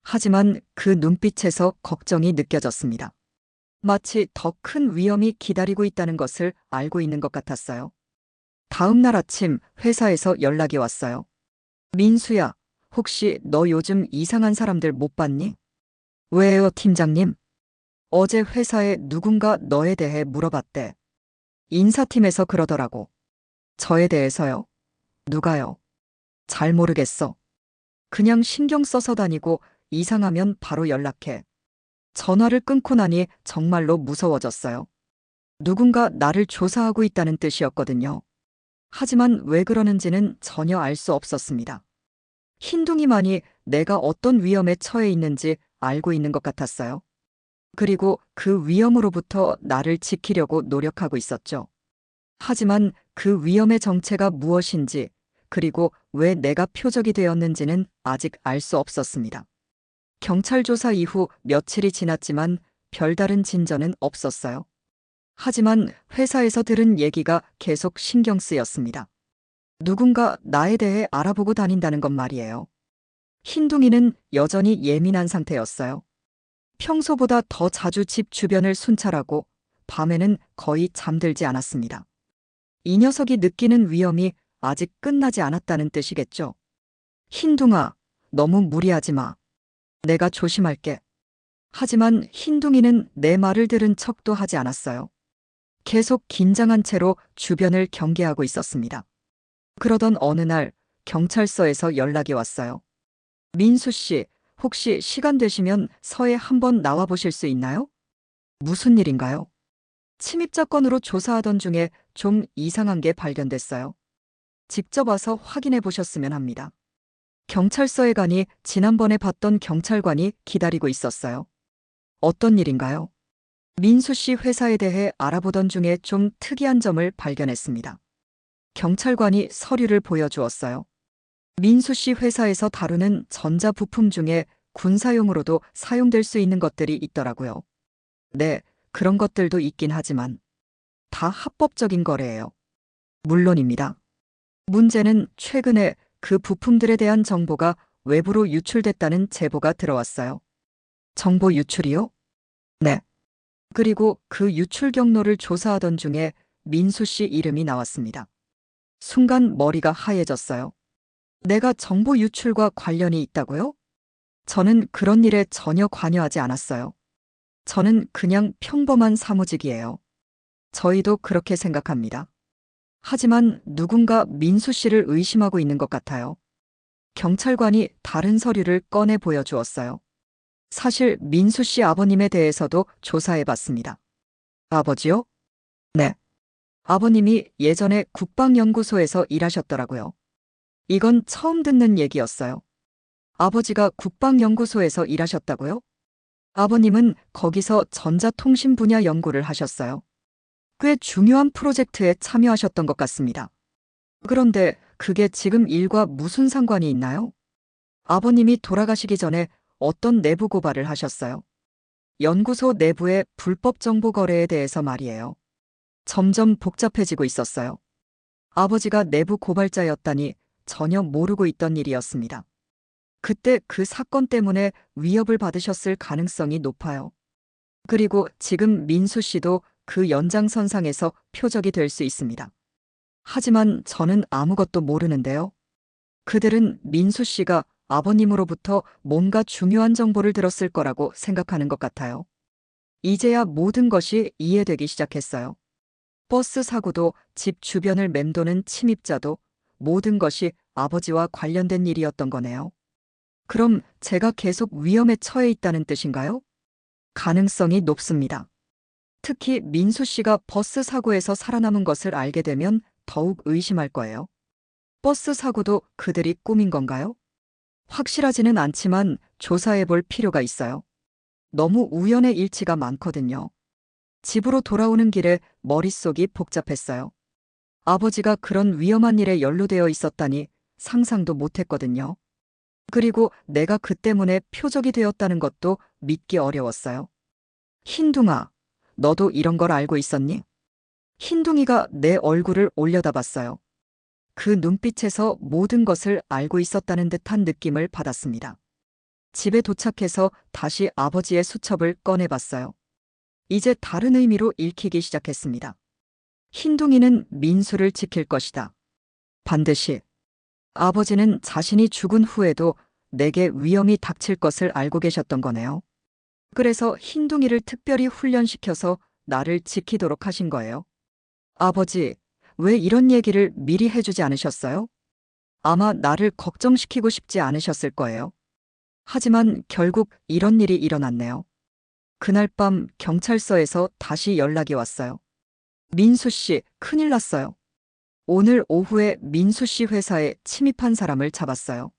하지만 그 눈빛에서 걱정이 느껴졌습니다. 마치 더 큰 위험이 기다리고 있다는 것을 알고 있는 것 같았어요. 다음 날 아침 회사에서 연락이 왔어요. 민수야, 혹시 너 요즘 이상한 사람들 못 봤니? 왜요, 팀장님? 어제 회사에 누군가 너에 대해 물어봤대. 인사팀에서 그러더라고. 저에 대해서요? 누가요? 잘 모르겠어. 그냥 신경 써서 다니고 이상하면 바로 연락해. 전화를 끊고 나니 정말로 무서워졌어요. 누군가 나를 조사하고 있다는 뜻이었거든요. 하지만 왜 그러는지는 전혀 알 수 없었습니다. 흰둥이만이 내가 어떤 위험에 처해 있는지 알고 있는 것 같았어요. 그리고 그 위험으로부터 나를 지키려고 노력하고 있었죠. 하지만 그 위험의 정체가 무엇인지, 그리고 왜 내가 표적이 되었는지는 아직 알 수 없었습니다. 경찰 조사 이후 며칠이 지났지만 별다른 진전은 없었어요. 하지만 회사에서 들은 얘기가 계속 신경 쓰였습니다. 누군가 나에 대해 알아보고 다닌다는 것 말이에요. 흰둥이는 여전히 예민한 상태였어요. 평소보다 더 자주 집 주변을 순찰하고 밤에는 거의 잠들지 않았습니다. 이 녀석이 느끼는 위험이 아직 끝나지 않았다는 뜻이겠죠. 흰둥아, 너무 무리하지 마. 내가 조심할게. 하지만 흰둥이는 내 말을 들은 척도 하지 않았어요. 계속 긴장한 채로 주변을 경계하고 있었습니다. 그러던 어느 날 경찰서에서 연락이 왔어요. 민수 씨, 혹시 시간 되시면 서해 한번 나와 보실 수 있나요? 무슨 일인가요? 침입자 건으로 조사하던 중에 좀 이상한 게 발견됐어요. 직접 와서 확인해 보셨으면 합니다. 경찰서에 가니 지난번에 봤던 경찰관이 기다리고 있었어요. 어떤 일인가요? 민수 씨 회사에 대해 알아보던 중에 좀 특이한 점을 발견했습니다. 경찰관이 서류를 보여주었어요. 민수 씨 회사에서 다루는 전자부품 중에 군사용으로도 사용될 수 있는 것들이 있더라고요. 네, 그런 것들도 있긴 하지만 다 합법적인 거래예요. 물론입니다. 문제는 최근에 그 부품들에 대한 정보가 외부로 유출됐다는 제보가 들어왔어요. 정보 유출이요? 네. 그리고 그 유출 경로를 조사하던 중에 민수 씨 이름이 나왔습니다. 순간 머리가 하얘졌어요. 내가 정보 유출과 관련이 있다고요? 저는 그런 일에 전혀 관여하지 않았어요. 저는 그냥 평범한 사무직이에요. 저희도 그렇게 생각합니다. 하지만 누군가 민수 씨를 의심하고 있는 것 같아요. 경찰관이 다른 서류를 꺼내 보여주었어요. 사실 민수 씨 아버님에 대해서도 조사해 봤습니다. 아버지요? 네. 아버님이 예전에 국방연구소에서 일하셨더라고요. 이건 처음 듣는 얘기였어요. 아버지가 국방연구소에서 일하셨다고요? 아버님은 거기서 전자통신 분야 연구를 하셨어요. 꽤 중요한 프로젝트에 참여하셨던 것 같습니다. 그런데 그게 지금 일과 무슨 상관이 있나요? 아버님이 돌아가시기 전에 어떤 내부 고발을 하셨어요. 연구소 내부의 불법 정보 거래에 대해서 말이에요. 점점 복잡해지고 있었어요. 아버지가 내부 고발자였다니 전혀 모르고 있던 일이었습니다. 그때 그 사건 때문에 위협을 받으셨을 가능성이 높아요. 그리고 지금 민수 씨도 그 연장선상에서 표적이 될 수 있습니다. 하지만 저는 아무것도 모르는데요. 그들은 민수 씨가 아버님으로부터 뭔가 중요한 정보를 들었을 거라고 생각하는 것 같아요. 이제야 모든 것이 이해되기 시작했어요. 버스 사고도 집 주변을 맴도는 침입자도 모든 것이 아버지와 관련된 일이었던 거네요. 그럼 제가 계속 위험에 처해 있다는 뜻인가요? 가능성이 높습니다. 특히 민수 씨가 버스 사고에서 살아남은 것을 알게 되면 더욱 의심할 거예요. 버스 사고도 그들이 꾸민 건가요? 확실하지는 않지만 조사해 볼 필요가 있어요. 너무 우연의 일치가 많거든요. 집으로 돌아오는 길에 머릿속이 복잡했어요. 아버지가 그런 위험한 일에 연루되어 있었다니 상상도 못했거든요. 그리고 내가 그 때문에 표적이 되었다는 것도 믿기 어려웠어요. 흰둥아, 너도 이런 걸 알고 있었니? 흰둥이가 내 얼굴을 올려다봤어요. 그 눈빛에서 모든 것을 알고 있었다는 듯한 느낌을 받았습니다. 집에 도착해서 다시 아버지의 수첩을 꺼내봤어요. 이제 다른 의미로 읽히기 시작했습니다. 흰둥이는 민수를 지킬 것이다. 반드시. 아버지는 자신이 죽은 후에도 내게 위험이 닥칠 것을 알고 계셨던 거네요. 그래서 흰둥이를 특별히 훈련시켜서 나를 지키도록 하신 거예요. 아버지, 왜 이런 얘기를 미리 해주지 않으셨어요? 아마 나를 걱정시키고 싶지 않으셨을 거예요. 하지만 결국 이런 일이 일어났네요. 그날 밤 경찰서에서 다시 연락이 왔어요. 민수 씨, 큰일 났어요. 오늘 오후에 민수 씨 회사에 침입한 사람을 잡았어요.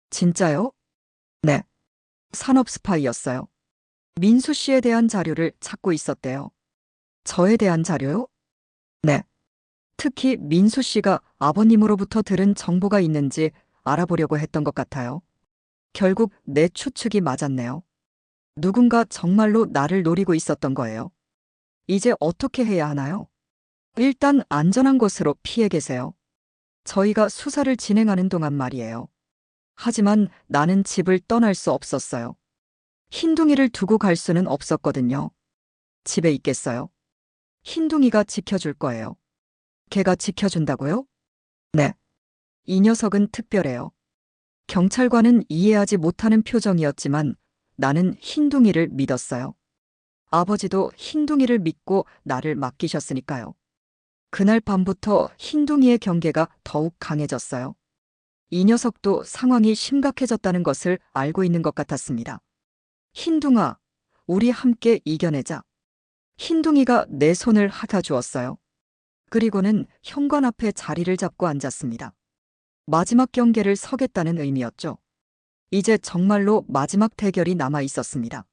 진짜요? 네. 산업 스파이였어요. 민수 씨에 대한 자료를 찾고 있었대요. 저에 대한 자료요? 네. 특히 민수 씨가 아버님으로부터 들은 정보가 있는지 알아보려고 했던 것 같아요. 결국 내 추측이 맞았네요. 누군가 정말로 나를 노리고 있었던 거예요. 이제 어떻게 해야 하나요? 일단 안전한 곳으로 피해 계세요. 저희가 수사를 진행하는 동안 말이에요. 하지만 나는 집을 떠날 수 없었어요. 흰둥이를 두고 갈 수는 없었거든요. 집에 있겠어요. 흰둥이가 지켜줄 거예요. 걔가 지켜준다고요? 네. 이 녀석은 특별해요. 경찰관은 이해하지 못하는 표정이었지만 나는 흰둥이를 믿었어요. 아버지도 흰둥이를 믿고 나를 맡기셨으니까요. 그날 밤부터 흰둥이의 경계가 더욱 강해졌어요. 이 녀석도 상황이 심각해졌다는 것을 알고 있는 것 같았습니다. 흰둥아, 우리 함께 이겨내자. 흰둥이가 내 손을 핥아주었어요. 그리고는 현관 앞에 자리를 잡고 앉았습니다. 마지막 경계를 서겠다는 의미였죠. 이제 정말로 마지막 대결이 남아 있었습니다.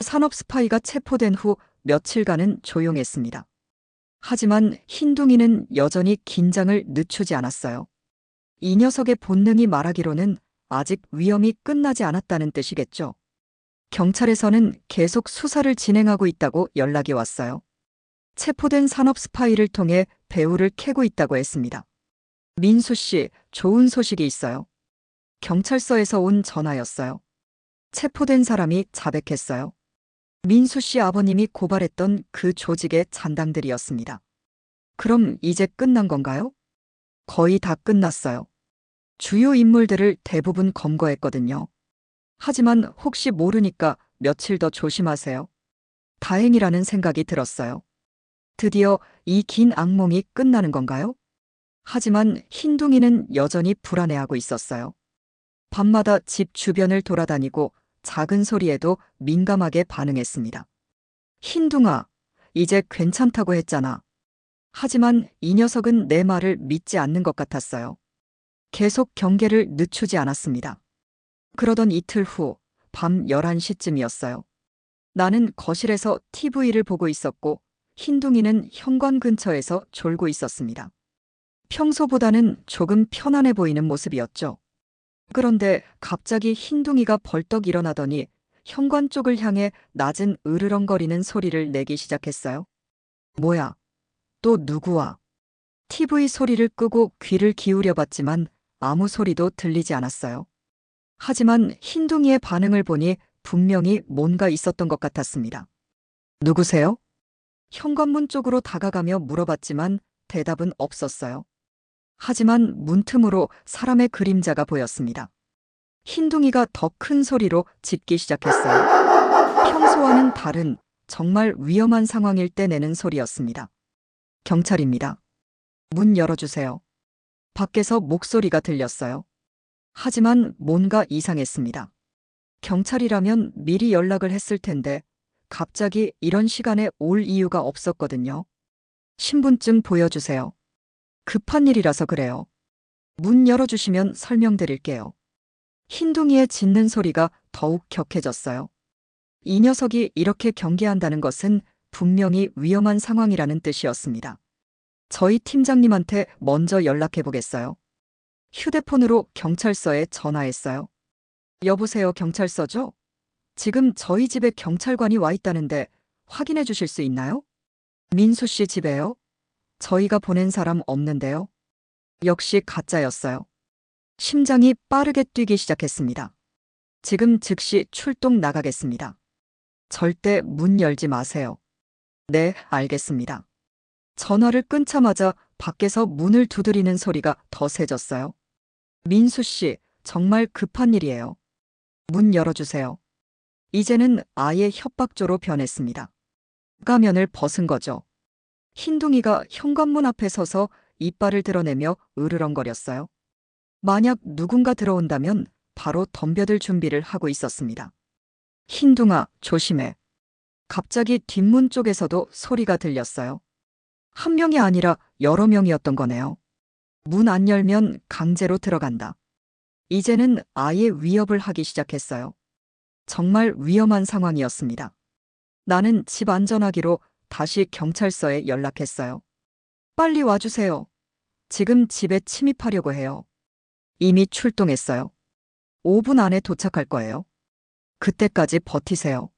산업 스파이가 체포된 후 며칠간은 조용했습니다. 하지만 흰둥이는 여전히 긴장을 늦추지 않았어요. 이 녀석의 본능이 말하기로는 아직 위험이 끝나지 않았다는 뜻이겠죠. 경찰에서는 계속 수사를 진행하고 있다고 연락이 왔어요. 체포된 산업 스파이를 통해 배후를 캐고 있다고 했습니다. 민수 씨, 좋은 소식이 있어요. 경찰서에서 온 전화였어요. 체포된 사람이 자백했어요. 민수 씨 아버님이 고발했던 그 조직의 잔당들이었습니다. 그럼 이제 끝난 건가요? 거의 다 끝났어요. 주요 인물들을 대부분 검거했거든요. 하지만 혹시 모르니까 며칠 더 조심하세요. 다행이라는 생각이 들었어요. 드디어 이 긴 악몽이 끝나는 건가요? 하지만 흰둥이는 여전히 불안해하고 있었어요. 밤마다 집 주변을 돌아다니고 작은 소리에도 민감하게 반응했습니다. 흰둥아, 이제 괜찮다고 했잖아. 하지만 이 녀석은 내 말을 믿지 않는 것 같았어요. 계속 경계를 늦추지 않았습니다. 그러던 이틀 후, 밤 11시쯤이었어요. 나는 거실에서 TV를 보고 있었고, 흰둥이는 현관 근처에서 졸고 있었습니다. 평소보다는 조금 편안해 보이는 모습이었죠. 그런데 갑자기 흰둥이가 벌떡 일어나더니 현관 쪽을 향해 낮은 으르렁거리는 소리를 내기 시작했어요. 뭐야? 또 누구와? TV 소리를 끄고 귀를 기울여 봤지만 아무 소리도 들리지 않았어요. 하지만 흰둥이의 반응을 보니 분명히 뭔가 있었던 것 같았습니다. 누구세요? 현관문 쪽으로 다가가며 물어봤지만 대답은 없었어요. 하지만 문틈으로 사람의 그림자가 보였습니다. 흰둥이가 더 큰 소리로 짖기 시작했어요. 평소와는 다른 정말 위험한 상황일 때 내는 소리였습니다. 경찰입니다. 문 열어주세요. 밖에서 목소리가 들렸어요. 하지만 뭔가 이상했습니다. 경찰이라면 미리 연락을 했을 텐데 갑자기 이런 시간에 올 이유가 없었거든요. 신분증 보여주세요. 급한 일이라서 그래요. 문 열어주시면 설명드릴게요. 흰둥이의 짖는 소리가 더욱 격해졌어요. 이 녀석이 이렇게 경계한다는 것은 분명히 위험한 상황이라는 뜻이었습니다. 저희 팀장님한테 먼저 연락해 보겠어요. 휴대폰으로 경찰서에 전화했어요. 여보세요, 경찰서죠? 지금 저희 집에 경찰관이 와 있다는데 확인해 주실 수 있나요? 민수 씨 집에요? 저희가 보낸 사람 없는데요. 역시 가짜였어요. 심장이 빠르게 뛰기 시작했습니다. 지금 즉시 출동 나가겠습니다. 절대 문 열지 마세요. 네, 알겠습니다. 전화를 끊자마자 밖에서 문을 두드리는 소리가 더 세졌어요. 민수 씨, 정말 급한 일이에요. 문 열어주세요. 이제는 아예 협박조로 변했습니다. 가면을 벗은 거죠. 흰둥이가 현관문 앞에 서서 이빨을 드러내며 으르렁거렸어요. 만약 누군가 들어온다면 바로 덤벼들 준비를 하고 있었습니다. 흰둥아, 조심해. 갑자기 뒷문 쪽에서도 소리가 들렸어요. 한 명이 아니라 여러 명이었던 거네요. 문 안 열면 강제로 들어간다. 이제는 아예 위협을 하기 시작했어요. 정말 위험한 상황이었습니다. 나는 집 안전하기로 다시 경찰서에 연락했어요. 빨리 와주세요. 지금 집에 침입하려고 해요. 이미 출동했어요. 5분 안에 도착할 거예요. 그때까지 버티세요.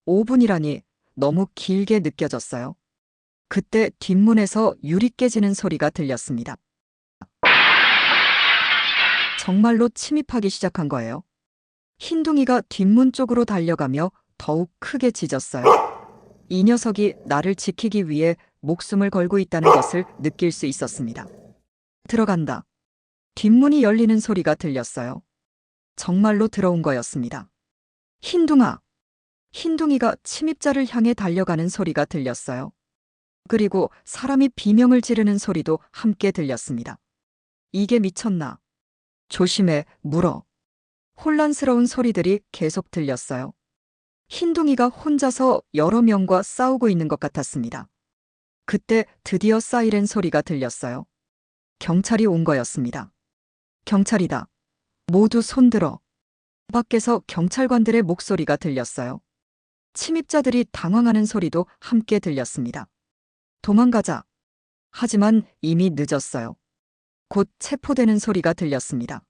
5분이라니 너무 길게 느껴졌어요. 그때 뒷문에서 유리 깨지는 소리가 들렸습니다. 정말로 침입하기 시작한 거예요. 흰둥이가 뒷문 쪽으로 달려가며 더욱 크게 짖었어요. 이 녀석이 나를 지키기 위해 목숨을 걸고 있다는 것을 느낄 수 있었습니다. 들어간다. 뒷문이 열리는 소리가 들렸어요. 정말로 들어온 거였습니다. 흰둥아. 흰둥이가 침입자를 향해 달려가는 소리가 들렸어요. 그리고 사람이 비명을 지르는 소리도 함께 들렸습니다. 이게 미쳤나? 조심해, 물어. 혼란스러운 소리들이 계속 들렸어요. 흰둥이가 혼자서 여러 명과 싸우고 있는 것 같았습니다. 그때 드디어 사이렌 소리가 들렸어요. 경찰이 온 거였습니다. 경찰이다. 모두 손들어. 밖에서 경찰관들의 목소리가 들렸어요. 침입자들이 당황하는 소리도 함께 들렸습니다. 도망가자. 하지만 이미 늦었어요. 곧 체포되는 소리가 들렸습니다.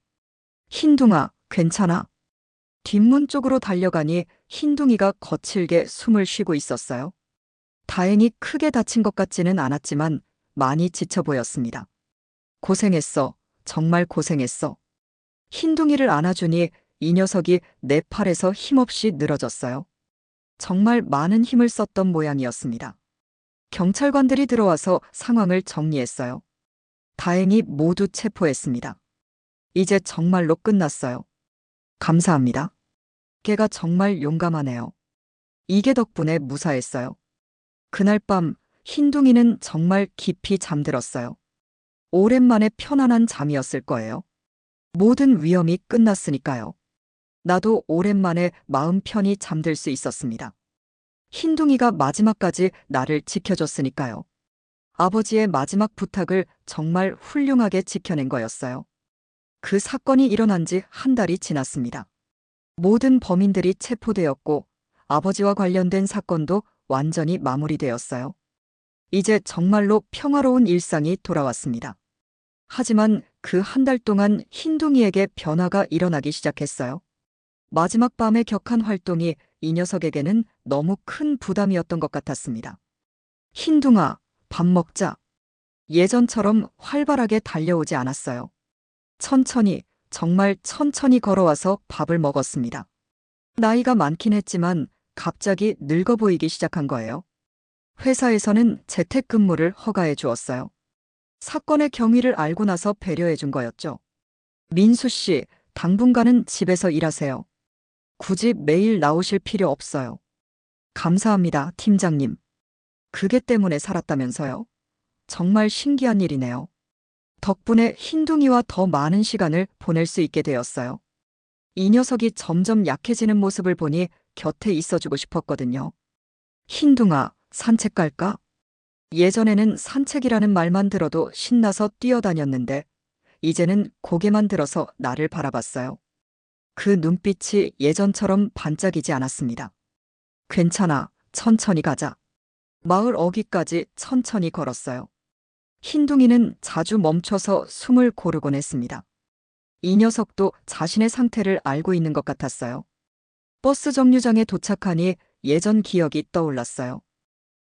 흰둥아, 괜찮아. 뒷문 쪽으로 달려가니 흰둥이가 거칠게 숨을 쉬고 있었어요. 다행히 크게 다친 것 같지는 않았지만 많이 지쳐 보였습니다. 고생했어. 정말 고생했어. 흰둥이를 안아주니 이 녀석이 내 팔에서 힘없이 늘어졌어요. 정말 많은 힘을 썼던 모양이었습니다. 경찰관들이 들어와서 상황을 정리했어요. 다행히 모두 체포했습니다. 이제 정말로 끝났어요. 감사합니다. 걔가 정말 용감하네요. 이게 덕분에 무사했어요. 그날 밤 흰둥이는 정말 깊이 잠들었어요. 오랜만에 편안한 잠이었을 거예요. 모든 위험이 끝났으니까요. 나도 오랜만에 마음 편히 잠들 수 있었습니다. 흰둥이가 마지막까지 나를 지켜줬으니까요. 아버지의 마지막 부탁을 정말 훌륭하게 지켜낸 거였어요. 그 사건이 일어난 지 한 달이 지났습니다. 모든 범인들이 체포되었고 아버지와 관련된 사건도 완전히 마무리되었어요. 이제 정말로 평화로운 일상이 돌아왔습니다. 하지만 그 한 달 동안 흰둥이에게 변화가 일어나기 시작했어요. 마지막 밤에 격한 활동이 이 녀석에게는 너무 큰 부담이었던 것 같았습니다. 흰둥아, 밥 먹자. 예전처럼 활발하게 달려오지 않았어요. 천천히, 정말 천천히 걸어와서 밥을 먹었습니다. 나이가 많긴 했지만 갑자기 늙어 보이기 시작한 거예요. 회사에서는 재택근무를 허가해 주었어요. 사건의 경위를 알고 나서 배려해 준 거였죠. 민수 씨, 당분간은 집에서 일하세요. 굳이 매일 나오실 필요 없어요. 감사합니다, 팀장님. 그게 때문에 살았다면서요? 정말 신기한 일이네요. 덕분에 흰둥이와 더 많은 시간을 보낼 수 있게 되었어요. 이 녀석이 점점 약해지는 모습을 보니 곁에 있어주고 싶었거든요. 흰둥아, 산책 갈까? 예전에는 산책이라는 말만 들어도 신나서 뛰어다녔는데 이제는 고개만 들어서 나를 바라봤어요. 그 눈빛이 예전처럼 반짝이지 않았습니다. 괜찮아, 천천히 가자. 마을 어귀까지 천천히 걸었어요. 흰둥이는 자주 멈춰서 숨을 고르곤 했습니다. 이 녀석도 자신의 상태를 알고 있는 것 같았어요. 버스 정류장에 도착하니 예전 기억이 떠올랐어요.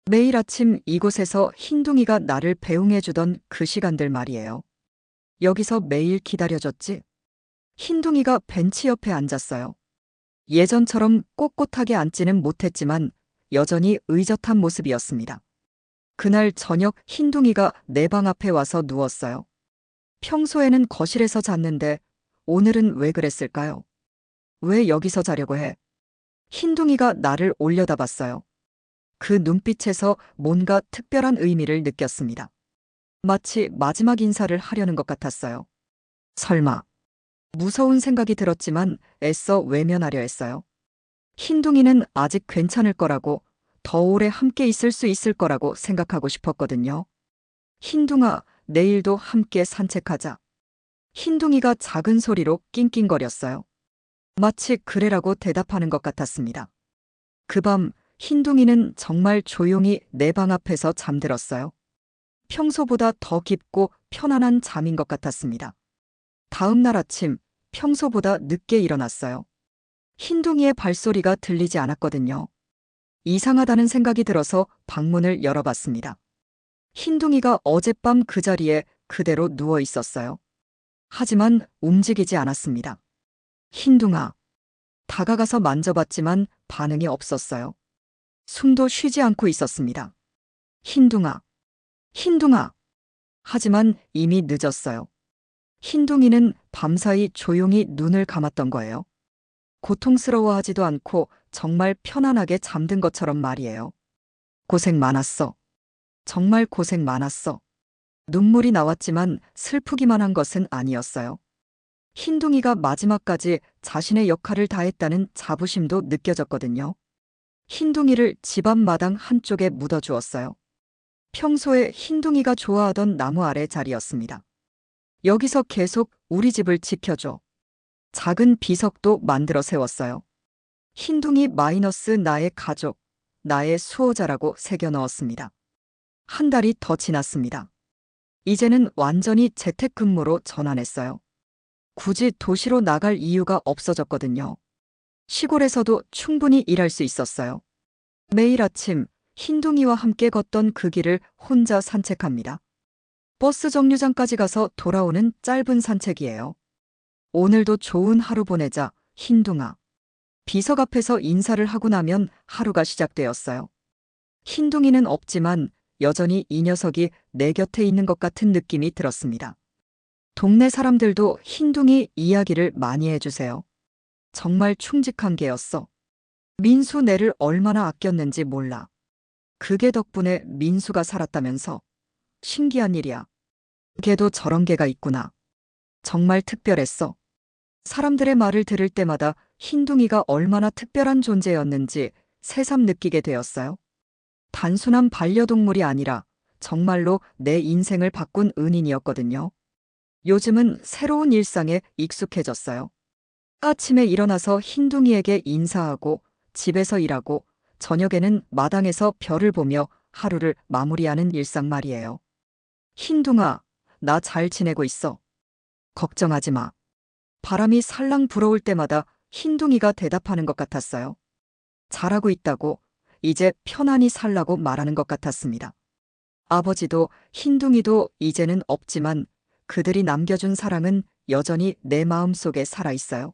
매일 아침 이곳에서 흰둥이가 나를 배웅해주던 그 시간들 말이에요. 여기서 매일 기다려줬지? 흰둥이가 벤치 옆에 앉았어요. 예전처럼 꼿꼿하게 앉지는 못했지만 여전히 의젓한 모습이었습니다. 그날 저녁 흰둥이가 내 방 앞에 와서 누웠어요. 평소에는 거실에서 잤는데 오늘은 왜 그랬을까요? 왜 여기서 자려고 해? 흰둥이가 나를 올려다봤어요. 그 눈빛에서 뭔가 특별한 의미를 느꼈습니다. 마치 마지막 인사를 하려는 것 같았어요. 설마. 무서운 생각이 들었지만 애써 외면하려 했어요. 흰둥이는 아직 괜찮을 거라고, 더 오래 함께 있을 수 있을 거라고 생각하고 싶었거든요. 흰둥아, 내일도 함께 산책하자. 흰둥이가 작은 소리로 낑낑거렸어요. 마치 그래라고 대답하는 것 같았습니다. 그 밤 흰둥이는 정말 조용히 내 방 앞에서 잠들었어요. 평소보다 더 깊고 편안한 잠인 것 같았습니다. 다음 날 아침 평소보다 늦게 일어났어요. 흰둥이의 발소리가 들리지 않았거든요. 이상하다는 생각이 들어서 방문을 열어봤습니다. 흰둥이가 어젯밤 그 자리에 그대로 누워 있었어요. 하지만 움직이지 않았습니다. 흰둥아. 다가가서 만져봤지만 반응이 없었어요. 숨도 쉬지 않고 있었습니다. 흰둥아. 흰둥아. 하지만 이미 늦었어요. 흰둥이는 밤사이 조용히 눈을 감았던 거예요. 고통스러워하지도 않고 정말 편안하게 잠든 것처럼 말이에요. 고생 많았어. 정말 고생 많았어. 눈물이 나왔지만 슬프기만 한 것은 아니었어요. 흰둥이가 마지막까지 자신의 역할을 다했다는 자부심도 느껴졌거든요. 흰둥이를 집 앞 마당 한쪽에 묻어주었어요. 평소에 흰둥이가 좋아하던 나무 아래 자리였습니다. 여기서 계속 우리 집을 지켜줘. 작은 비석도 만들어 세웠어요. 흰둥이 마이너스 나의 가족, 나의 수호자라고 새겨 넣었습니다. 한 달이 더 지났습니다. 이제는 완전히 재택근무로 전환했어요. 굳이 도시로 나갈 이유가 없어졌거든요. 시골에서도 충분히 일할 수 있었어요. 매일 아침 흰둥이와 함께 걷던 그 길을 혼자 산책합니다. 버스 정류장까지 가서 돌아오는 짧은 산책이에요. 오늘도 좋은 하루 보내자, 흰둥아. 비석 앞에서 인사를 하고 나면 하루가 시작되었어요. 흰둥이는 없지만 여전히 이 녀석이 내 곁에 있는 것 같은 느낌이 들었습니다. 동네 사람들도 흰둥이 이야기를 많이 해주세요. 정말 충직한 개였어. 민수 내를 얼마나 아꼈는지 몰라. 그게 덕분에 민수가 살았다면서. 신기한 일이야. 걔도 저런 개가 있구나. 정말 특별했어. 사람들의 말을 들을 때마다 흰둥이가 얼마나 특별한 존재였는지 새삼 느끼게 되었어요. 단순한 반려동물이 아니라 정말로 내 인생을 바꾼 은인이었거든요. 요즘은 새로운 일상에 익숙해졌어요. 아침에 일어나서 흰둥이에게 인사하고 집에서 일하고 저녁에는 마당에서 별을 보며 하루를 마무리하는 일상 말이에요. 흰둥아, 나 잘 지내고 있어. 걱정하지 마. 바람이 살랑 불어올 때마다 흰둥이가 대답하는 것 같았어요. 잘하고 있다고, 이제 편안히 살라고 말하는 것 같았습니다. 아버지도 흰둥이도 이제는 없지만 그들이 남겨준 사랑은 여전히 내 마음속에 살아있어요.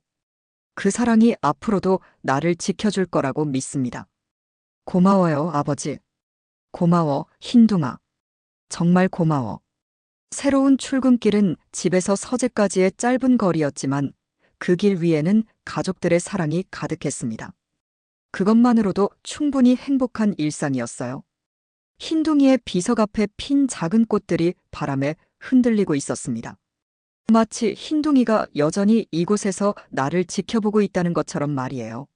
그 사랑이 앞으로도 나를 지켜줄 거라고 믿습니다. 고마워요, 아버지. 고마워, 흰둥아. 정말 고마워. 새로운 출근길은 집에서 서재까지의 짧은 거리였지만 그 길 위에는 가족들의 사랑이 가득했습니다. 그것만으로도 충분히 행복한 일상이었어요. 흰둥이의 비석 앞에 핀 작은 꽃들이 바람에 흔들리고 있었습니다. 마치 흰둥이가 여전히 이곳에서 나를 지켜보고 있다는 것처럼 말이에요.